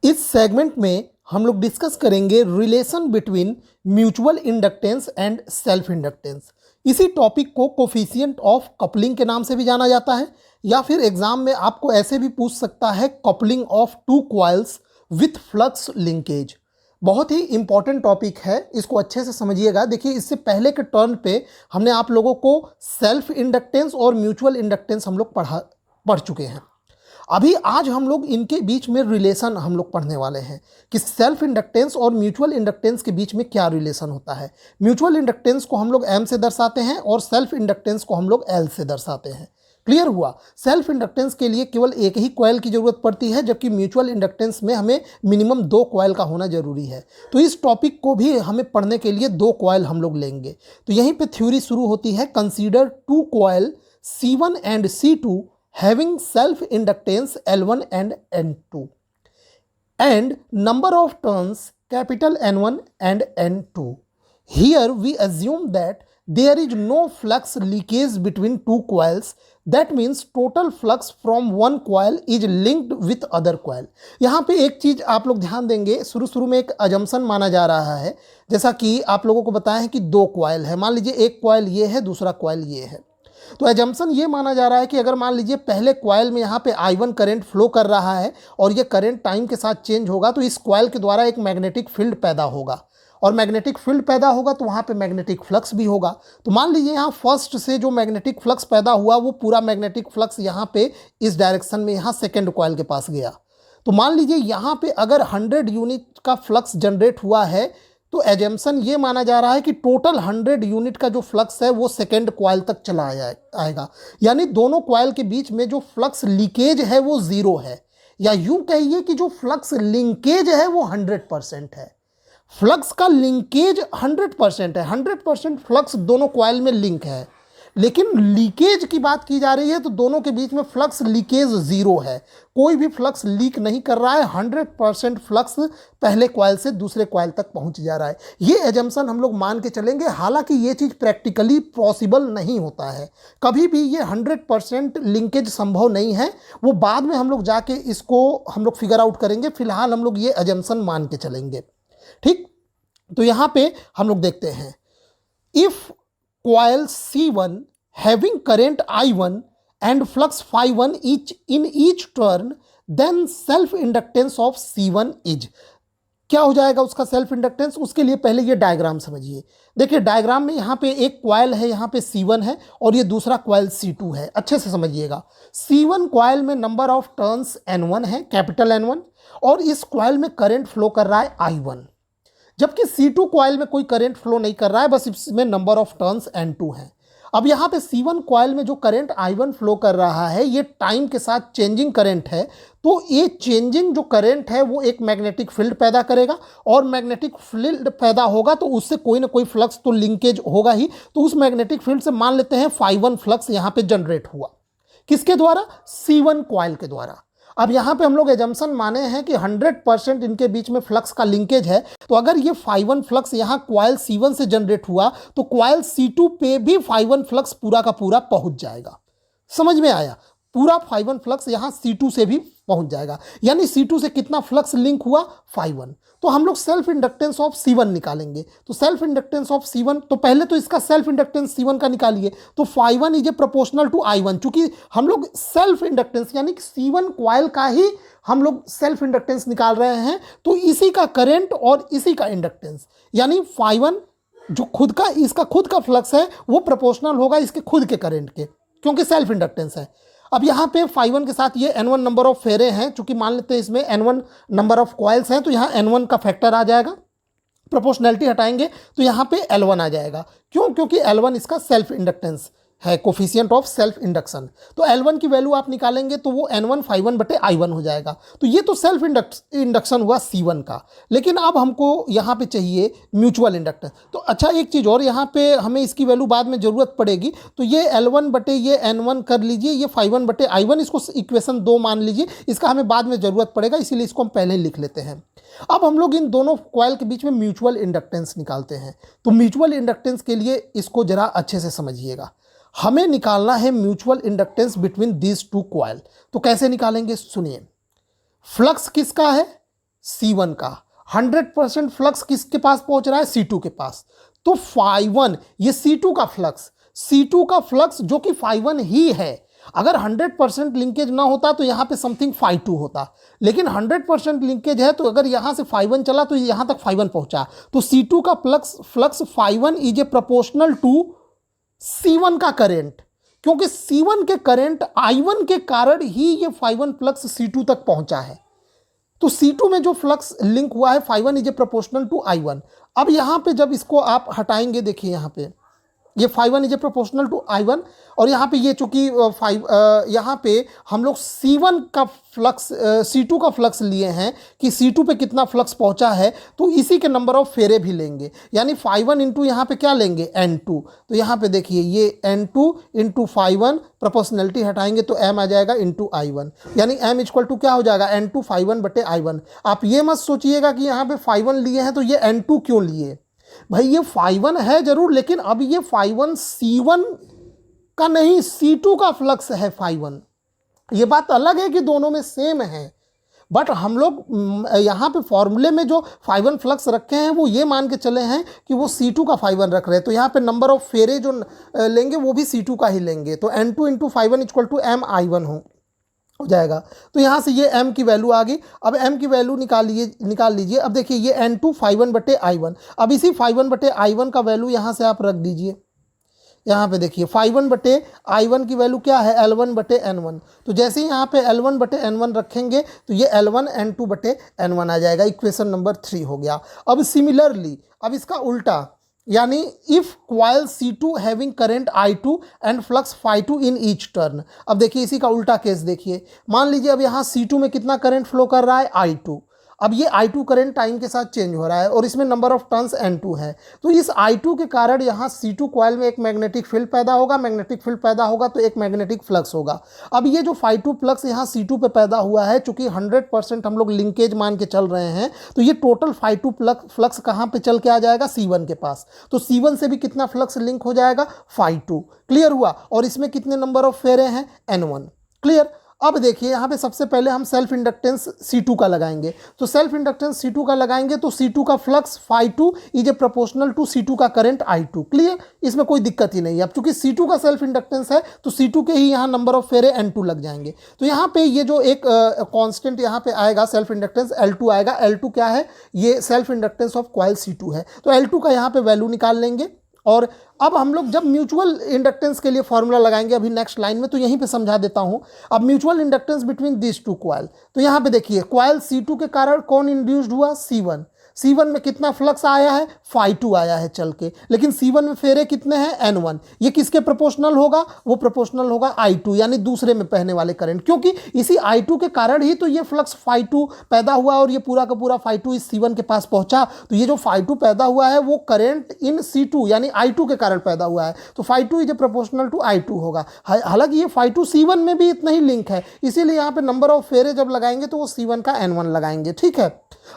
इस सेगमेंट में हम लोग डिस्कस करेंगे relation between mutual inductance and self inductance. इसी टॉपिक को कोफिशिएंट ऑफ कपलिंग के नाम से भी जाना जाता है, या फिर एग्जाम में आपको ऐसे भी पूछ सकता है coupling of two coils with flux linkage. बहुत ही इंपॉर्टेंट टॉपिक है, इसको अच्छे से समझिएगा। देखिए, इससे पहले के टर्न पे हमने आप लोगों को सेल्फ इंडक्टेंस और म्यूचुअल इंडक्टेंस हम लोग पढ़ चुके हैं। अभी आज हम लोग इनके बीच में रिलेशन हम लोग पढ़ने वाले हैं कि सेल्फ इंडक्टेंस और म्यूचुअल इंडक्टेंस के बीच में क्या रिलेशन होता है। म्यूचुअल इंडक्टेंस को हम लोग एम से दर्शाते हैं और सेल्फ इंडक्टेंस को हम लोग एल से दर्शाते हैं। क्लियर हुआ? सेल्फ इंडक्टेंस के लिए केवल एक ही कॉइल की जरूरत पड़ती है, जबकि म्यूचुअल इंडक्टेंस में हमें मिनिमम 2 कॉइल का होना जरूरी है। तो इस टॉपिक को भी हमें पढ़ने के लिए 2 कॉइल हम लोग लेंगे। तो यहीं पे थ्योरी शुरू होती है। Consider 2 coil C1 and C2 having self inductance L1 and N2 and number of turns capital N1 and N2. Here we assume that there is no flux leakage between 2 coils. That means total flux from one coil is linked with other coil. यहाँ पे एक चीज आप लोग ध्यान देंगे, शुरू में एक अजम्पशन माना जा रहा है। जैसा कि आप लोगों को बताया है कि 2 कॉइल है। मान लीजिए एक कॉइल ये है, दूसरा कॉइल ये है। तो एजम्पशन ये माना जा रहा है कि अगर मान लीजिए पहले कॉइल में यहाँ पे I1 करंट फ्लो कर रहा है और ये करंट टाइम के साथ चेंज होगा, तो इस कॉइल के द्वारा एक मैग्नेटिक फील्ड पैदा होगा, और मैग्नेटिक फील्ड पैदा होगा तो वहाँ पे मैग्नेटिक फ्लक्स भी होगा। तो मान लीजिए यहाँ फर्स्ट से जो मैग्नेटिक फ्लक्स पैदा हुआ, वो पूरा मैग्नेटिक फ्लक्स यहाँ पे इस डायरेक्शन में यहाँ सेकेंड कॉइल के पास गया। तो मान लीजिए यहाँ पे अगर 100 यूनिट का फ्लक्स जनरेट हुआ है, तो एजम्पशन ये माना जा रहा है कि टोटल 100 यूनिट का जो फ्लक्स है वो सेकेंड कॉइल तक चला आएगा। यानी दोनों कॉइल के बीच में जो फ्लक्स लीकेज है वो 0 है, या यूं कहिए कि जो फ्लक्स लिंकेज है वो 100% है। फ्लक्स का लिंकेज 100% है, 100% फ्लक्स दोनों कॉइल में लिंक है। लेकिन लीकेज की बात की जा रही है तो दोनों के बीच में फ्लक्स लीकेज 0 है, कोई भी फ्लक्स लीक नहीं कर रहा है। 100% फ्लक्स पहले कॉइल से दूसरे कॉइल तक पहुंच जा रहा है। ये एजम्पशन हम लोग मान के चलेंगे। हालांकि ये चीज़ प्रैक्टिकली पॉसिबल नहीं होता है, कभी भी ये 100% लिंकेज संभव नहीं है। वो बाद में हम लोग जाके इसको हम लोग फिगर आउट करेंगे। फिलहाल हम लोग ये एजम्पशन मान के चलेंगे, ठीक। तो यहाँ पे हम लोग देखते हैं, if coil C1 having current I1 and flux phi1 in each turn, then self inductance of C1 is, क्या हो जाएगा उसका सेल्फ इंडक्टेंस। उसके लिए पहले ये डायग्राम समझिए। देखिए डायग्राम में यहाँ पे एक कॉइल है, यहाँ पे C1 है और ये दूसरा कॉइल C2 है। अच्छे से समझिएगा। C1 कॉइल में नंबर ऑफ टर्न्स N1 है, कैपिटल N1, और इस कॉइल में करंट फ्लो कर रहा है I1, जबकि C2 कॉइल में कोई करंट फ्लो नहीं कर रहा है, बस इसमें नंबर ऑफ टर्न्स N2 है। अब यहाँ पे C1 कॉइल में जो करंट I1 फ्लो कर रहा है, ये टाइम के साथ चेंजिंग करंट है। तो ये चेंजिंग जो करंट है वो एक मैग्नेटिक फील्ड पैदा करेगा, और मैग्नेटिक फील्ड पैदा होगा तो उससे कोई ना कोई फ्लक्स तो लिंकेज होगा ही। तो उस मैग्नेटिक फील्ड से मान लेते हैं phi1 फ्लक्स यहाँ पे जनरेट हुआ। किसके द्वारा? C1 कॉइल के द्वारा। अब यहाँ पे हम लोग एजम्पशन माने हैं कि 100% इनके बीच में फ्लक्स का लिंकेज है। तो अगर ये phi1 फ्लक्स यहाँ कॉइल C1 से जनरेट हुआ तो कॉइल C2 पे भी phi1 फ्लक्स पूरा का पूरा पहुंच जाएगा। समझ में आया? पूरा phi1 फ्लक्स यहाँ C2 से भी पहुंच जाएगा। यानी C2 से कितना फ्लक्स लिंक हुआ? phi1। तो हम लोग सेल्फ इंडक्टेंस ऑफ C1 निकालेंगे। तो सेल्फ इंडक्टेंस ऑफ C1, तो पहले तो इसका सेल्फ इंडक्टेंस C1 का निकालिए। तो phi1 is a proportional to I1। चूंकि हम लोग सेल्फ इंडक्टेंस यानी कि C1 कॉइल का ही हम लोग सेल्फ इंडक्टेंस निकाल रहे हैं, तो इसी का करंट और इसी का इंडक्टेंस, यानी phi1 जो खुद का इसका खुद का फ्लक्स है वो प्रोपोर्शनल होगा इसके खुद के करंट के, क्योंकि सेल्फ इंडक्टेंस है। अब यहाँ पे phi1 के साथ ये N1 नंबर ऑफ फेरे हैं, चूंकि मान लेते हैं इसमें N1 नंबर ऑफ कॉइल्स हैं, तो यहाँ N1 का फैक्टर आ जाएगा। प्रोपोर्शनैलिटी हटाएंगे तो यहाँ पे L1 आ जाएगा। क्यों? क्योंकि L1 इसका सेल्फ इंडक्टेंस है, कोफिशिएंट ऑफ सेल्फ इंडक्शन। तो L1 की वैल्यू आप निकालेंगे तो वो N1 phi1 बटे I1 हो जाएगा। तो ये तो सेल्फ इंडक्शन हुआ C1 का। लेकिन अब हमको यहाँ पे चाहिए म्यूचुअल इंडक्टेंस। तो अच्छा, एक चीज़ और, यहाँ पे हमें इसकी वैल्यू बाद में ज़रूरत पड़ेगी। तो ये L1 बटे ये N1 कर लीजिए, ये phi1 बटे I1, इसको इक्वेशन 2 मान लीजिए। इसका हमें बाद में ज़रूरत पड़ेगा, इसीलिए इसको हम पहले ही लिख लेते हैं। अब हम लोग इन दोनों कॉइल के बीच में म्यूचुअल इंडक्टेंस निकालते हैं। तो म्यूचुअल इंडक्टेंस के लिए इसको ज़रा अच्छे से समझिएगा। हमें निकालना है mutual inductance between these 2 coil. तो कैसे निकालेंगे? सुनिए। फ्लक्स किसका है? C1 का, 100% फ्लक्स किसके पास पहुंच रहा है, C2 के पास। तो φ1 ये C2 का फ्लक्स, C2 का फ्लक्स जो कि φ1 ही है। अगर 100% लिंकेज ना होता तो यहां पे समथिंग φ2 होता, लेकिन 100% लिंकेज है तो अगर यहां से φ1 चला तो यहां तक φ1 पहुंचा। तो C2 का flux φ1 is a proportional to C1 का करेंट, क्योंकि C1 के करंट I1 के कारण ही ये φ1 फ्लक्स C2 तक पहुंचा है। तो C2 में जो फ्लक्स लिंक हुआ है φ1 is a proportional to I1। अब यहां पे जब इसको आप हटाएंगे, देखिए यहां पे ये φ1 is a proportional to I1, और यहाँ पे ये चूंकि यहाँ पे हम लोग C1 का फ्लक्स C2 का फ्लक्स लिए हैं कि C2 पे कितना फ्लक्स पहुंचा है, तो इसी के नंबर ऑफ फेरे भी लेंगे, यानी φ1 इंटू यहाँ पे क्या लेंगे, N2। तो यहाँ पे देखिए ये N2 इंटू φ1, प्रोपोर्शनलिटी हटाएंगे तो M आ जाएगा इंटू I1, यानी M इक्वल टू क्या हो जाएगा, N2 φ1 बटे I1। आप ये मत सोचिएगा कि यहाँ पे φ1 लिए हैं तो ये N2 क्यों लिए, भाई ये φ1 है जरूर, लेकिन अब ये φ1 C1 का नहीं, C2 का फ्लक्स है φ1। ये बात अलग है कि दोनों में सेम है, बट हम लोग यहाँ पे फॉर्मूले में जो φ1 फ्लक्स रखे हैं वो ये मान के चले हैं कि वो C2 का φ1 रख रहे हैं, तो यहाँ पे नंबर ऑफ फेरे जो लेंगे वो भी C2 का ही लेंगे। तो N2 into φ1 equal to M I1 हो जाएगा। तो यहाँ से ये M की वैल्यू आ गई। अब M की वैल्यू निकाल लीजिए। अब देखिए ये N2 φ1 बटे I1, अब इसी φ1 बटे I1 का वैल्यू यहाँ से आप रख दीजिए। यहाँ पे देखिए φ1 बटे I1 की वैल्यू क्या है, L1 बटे N1। तो जैसे ही यहाँ पे L1 बटे N1 रखेंगे तो ये L1 N2 बटे N1 आ जाएगा। इक्वेशन नंबर 3 हो गया। अब सिमिलरली अब इसका उल्टा, यानी if coil C2 having current I2 and flux φ2 in each turn. अब देखिए इसी का उल्टा केस देखिए, मान लीजिए अब यहाँ C2 में कितना करंट फ्लो कर रहा है, I2। अब ये I2 करंट टाइम के साथ चेंज हो रहा है और इसमें नंबर ऑफ टर्न्स N2 है। तो इस I2 के कारण यहाँ C2 कॉइल में एक मैग्नेटिक फील्ड पैदा होगा, मैग्नेटिक फील्ड पैदा होगा तो एक मैग्नेटिक फ्लक्स होगा। अब ये जो φ2 फ्लक्स यहाँ C2 पे पैदा हुआ है, चूंकि 100% हम लोग लिंकेज मान के चल रहे हैं, तो ये टोटल φ2 फ्लक्स कहाँ पे चल के आ जाएगा, C1 के पास। तो C1 से भी कितना फ्लक्स लिंक हो जाएगा, φ2। क्लियर हुआ। और इसमें कितने नंबर ऑफ फेरे हैं, N1। क्लियर। अब देखिए यहाँ पे सबसे पहले हम सेल्फ इंडक्टेंस C2 का लगाएंगे। तो सेल्फ इंडक्टेंस C2 का लगाएंगे तो C2 का flux φ2 is a proportional to C2 का करंट I2। क्लियर, इसमें कोई दिक्कत ही नहीं है। अब चूंकि C2 का सेल्फ इंडक्टेंस है तो C2 के ही यहाँ नंबर ऑफ फेरे N2 लग जाएंगे। तो यहाँ पे ये जो एक कांस्टेंट यहाँ पे आएगा सेल्फ इंडक्टेंस L2 आएगा। L2 क्या है, ये self inductance of coil C2 है। तो L2 का यहाँ पे वैल्यू निकाल लेंगे। और अब हम लोग जब म्यूचुअल इंडक्टेंस के लिए फॉर्मूला लगाएंगे अभी नेक्स्ट लाइन में, तो यहीं पे समझा देता हूं। अब mutual inductance between this two coil, तो यहां पे देखिए कॉइल C2 के कारण कौन इंड्यूस्ड हुआ, C1। C1 में कितना फ्लक्स आया है, φ2 आया है चल के, लेकिन C1 में फेरे कितने हैं, N1। ये किसके प्रोपोर्शनल होगा, वो प्रोपोर्शनल होगा I2, यानी दूसरे में बहने वाले करंट, क्योंकि इसी I2 के कारण ही तो ये फ्लक्स φ2 पैदा हुआ और ये पूरा का पूरा φ2 इस C1 के पास पहुंचा। तो ये जो φ2 पैदा हुआ है वो करंट इन C2 यानी I2 के कारण पैदा हुआ है। तो φ2 is a proportional to I2 होगा। हालांकि ये φ2 C1 में भी इतना ही लिंक है, इसीलिए यहाँ पे नंबर ऑफ फेरे जब लगाएंगे तो वो C1 का N1 लगाएंगे। ठीक है,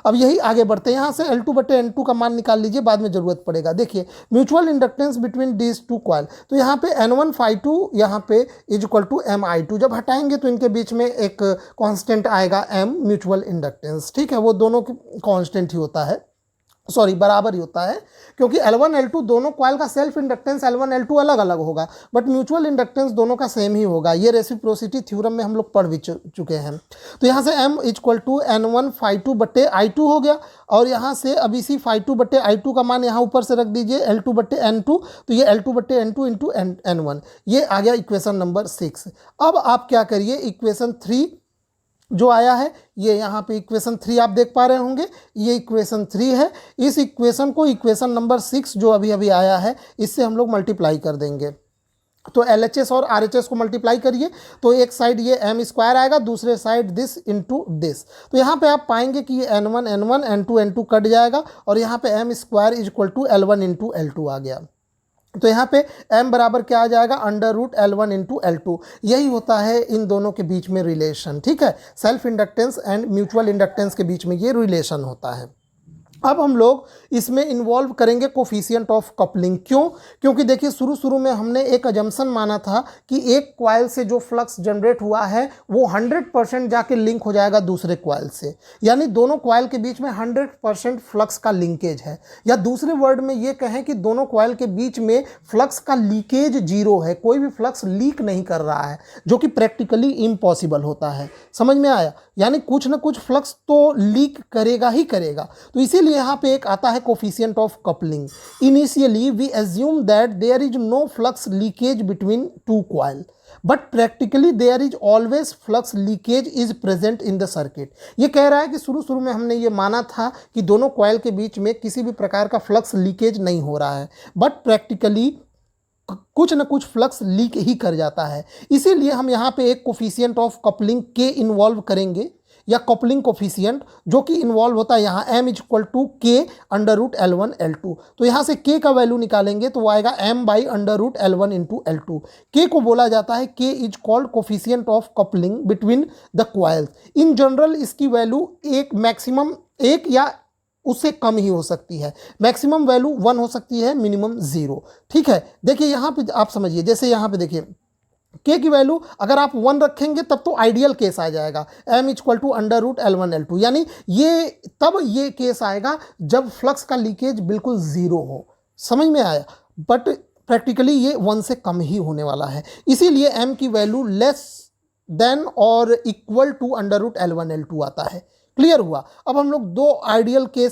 अब यही आगे बढ़ते हैं। यहाँ से L2 बटे N2 का मान निकाल लीजिए, बाद में जरूरत पड़ेगा। देखिए mutual inductance between this two coil, तो यहाँ पे N1 φ2 यहाँ पे is equal to M I2। जब हटाएंगे तो इनके बीच में एक कांस्टेंट आएगा M, म्यूचुअल इंडक्टेंस। ठीक है, वो दोनों कांस्टेंट ही होता है, सॉरी बराबर ही होता है, क्योंकि L1 L2 दोनों कॉइल का सेल्फ इंडक्टेंस L1 L2 अलग अलग होगा, बट म्यूचुअल इंडक्टेंस दोनों का सेम ही होगा। ये रेसिप्रोसिटी थ्योरम में हम लोग पढ़ भी चुके हैं। तो यहाँ से M इक्वल टू N1 φ2 बटे I2 हो गया, और यहाँ से अब इसी φ2 बटे I2 का मान यहाँ ऊपर से रख दीजिए L2 बटे N2, तो ये L2 बटे N2 इंटू N1, ये आ गया इक्वेशन नंबर 6। अब आप क्या करिए, इक्वेशन 3 जो आया है, ये यहाँ पे इक्वेशन 3 आप देख पा रहे होंगे, ये इक्वेशन 3 है। इस इक्वेशन को इक्वेशन नंबर 6 जो अभी अभी आया है इससे हम लोग मल्टीप्लाई कर देंगे। तो LHS और RHS को मल्टीप्लाई करिए तो एक साइड ये M स्क्वायर आएगा, दूसरे साइड दिस इंटू दिस। तो यहाँ पे आप पाएंगे कि ये N1 N1 N2 N2 cut जाएगा और यहाँ पे M square is equal to L1 into L2 आ गया। तो यहाँ पे M बराबर क्या आ जाएगा, under root L1 into L2। यही होता है इन दोनों के बीच में रिलेशन। ठीक है, self inductance and mutual inductance के बीच में ये रिलेशन होता है। अब हम लोग इसमें इन्वॉल्व करेंगे कोफिशिएंट ऑफ कपलिंग। क्यों? क्योंकि देखिए शुरू में हमने एक अजम्पशन माना था कि एक कॉइल से जो फ्लक्स जनरेट हुआ है वो 100% जाके लिंक हो जाएगा दूसरे कॉइल से, यानी दोनों कॉइल के बीच में 100% फ्लक्स का लिंकेज है, या दूसरे वर्ड में ये कहें कि दोनों कॉइल के बीच में फ्लक्स का लीकेज जीरो है, कोई भी फ्लक्स लीक नहीं कर रहा है, जो कि प्रैक्टिकली इम्पॉसिबल होता है। समझ में आया? यानी कुछ ना कुछ फ्लक्स तो लीक करेगा ही करेगा। तो इसीलिए यहाँ पे एक आता है coefficient of coupling. Initially we assume that there is no flux leakage between two coil, but practically there is always flux leakage is present in the circuit. ये कह रहा है कि शुरू में हमने ये माना था कि दोनों कॉइल के बीच में किसी भी प्रकार का फ्लक्स लीकेज नहीं हो रहा है, बट प्रैक्टिकली कुछ न कुछ फ्लक्स लीक ही कर जाता है। इसीलिए हम यहाँ पे एक कोफिशिएंट ऑफ कपलिंग के इन्वॉल्व करेंगे, या कपलिंग कोफिशिएंट, जो कि इन्वॉल्व होता है यहाँ m इज इक्वल टू के अंडर रूट L1 L2। तो यहाँ से k का वैल्यू निकालेंगे तो वो आएगा m by under root L1 into L2। k को बोला जाता है k is called coefficient of coupling between the coils. In general इसकी वैल्यू एक मैक्सिमम एक या उससे कम ही हो सकती है, मैक्सिमम वैल्यू 1 हो सकती है, मिनिमम 0। ठीक है, देखिए यहाँ पे आप समझिए, जैसे यहाँ पे देखिए k की वैल्यू अगर आप 1 रखेंगे तब तो आइडियल केस आ जाएगा, m equal to under root L1 L2, यानी ये केस आएगा जब फ्लक्स का लीकेज बिल्कुल 0 हो। समझ में आया? बट प्रैक्टिकली ये 1 से कम ही होने वाला है, इसीलिए m की वैल्यू लेस देन और equal to under root L1 L2 आता है। क्लियर हुआ? अब हम लोग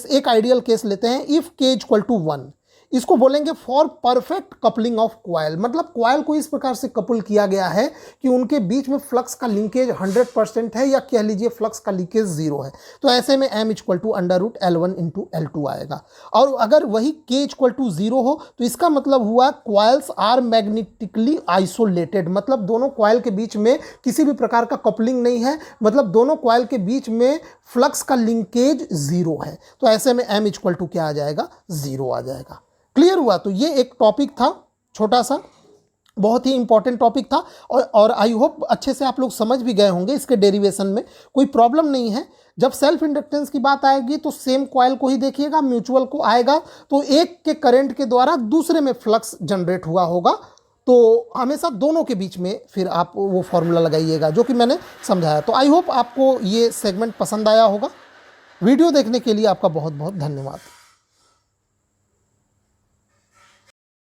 एक आइडियल केस लेते हैं, इफ k इक्वल टू 1, इसको बोलेंगे for perfect coupling of coil. मतलब कॉइल को इस प्रकार से कपल किया गया है कि उनके बीच में फ्लक्स का लिंकेज 100% है, या कह लीजिए फ्लक्स का लिंकेज 0 है। तो ऐसे में m equal to under root L1 into L2 आएगा। और अगर वही k इक्वल टू 0 हो तो इसका मतलब हुआ कॉइल्स आर मैग्नेटिकली आइसोलेटेड, मतलब दोनों कॉइल के बीच में किसी भी प्रकार का कपलिंग नहीं है, मतलब दोनों कॉइल के बीच में फ्लक्स का लिंकेज 0 है। तो ऐसे में m इक्वल टू क्या आ जाएगा? 0 आ जाएगा। क्लियर हुआ? तो ये एक टॉपिक था छोटा सा, बहुत ही इंपॉर्टेंट टॉपिक था, और आई होप अच्छे से आप लोग समझ भी गए होंगे। इसके डेरिवेशन में कोई प्रॉब्लम नहीं है। जब सेल्फ इंडक्टेंस की बात आएगी तो सेम कॉइल को ही देखिएगा, म्यूचुअल को आएगा तो एक के करंट के द्वारा दूसरे में फ्लक्स जनरेट हुआ होगा, तो हमेशा दोनों के बीच में फिर आप वो फॉर्मूला लगाइएगा जो कि मैंने समझाया। तो आई होप आपको ये सेगमेंट पसंद आया होगा। वीडियो देखने के लिए आपका बहुत बहुत धन्यवाद।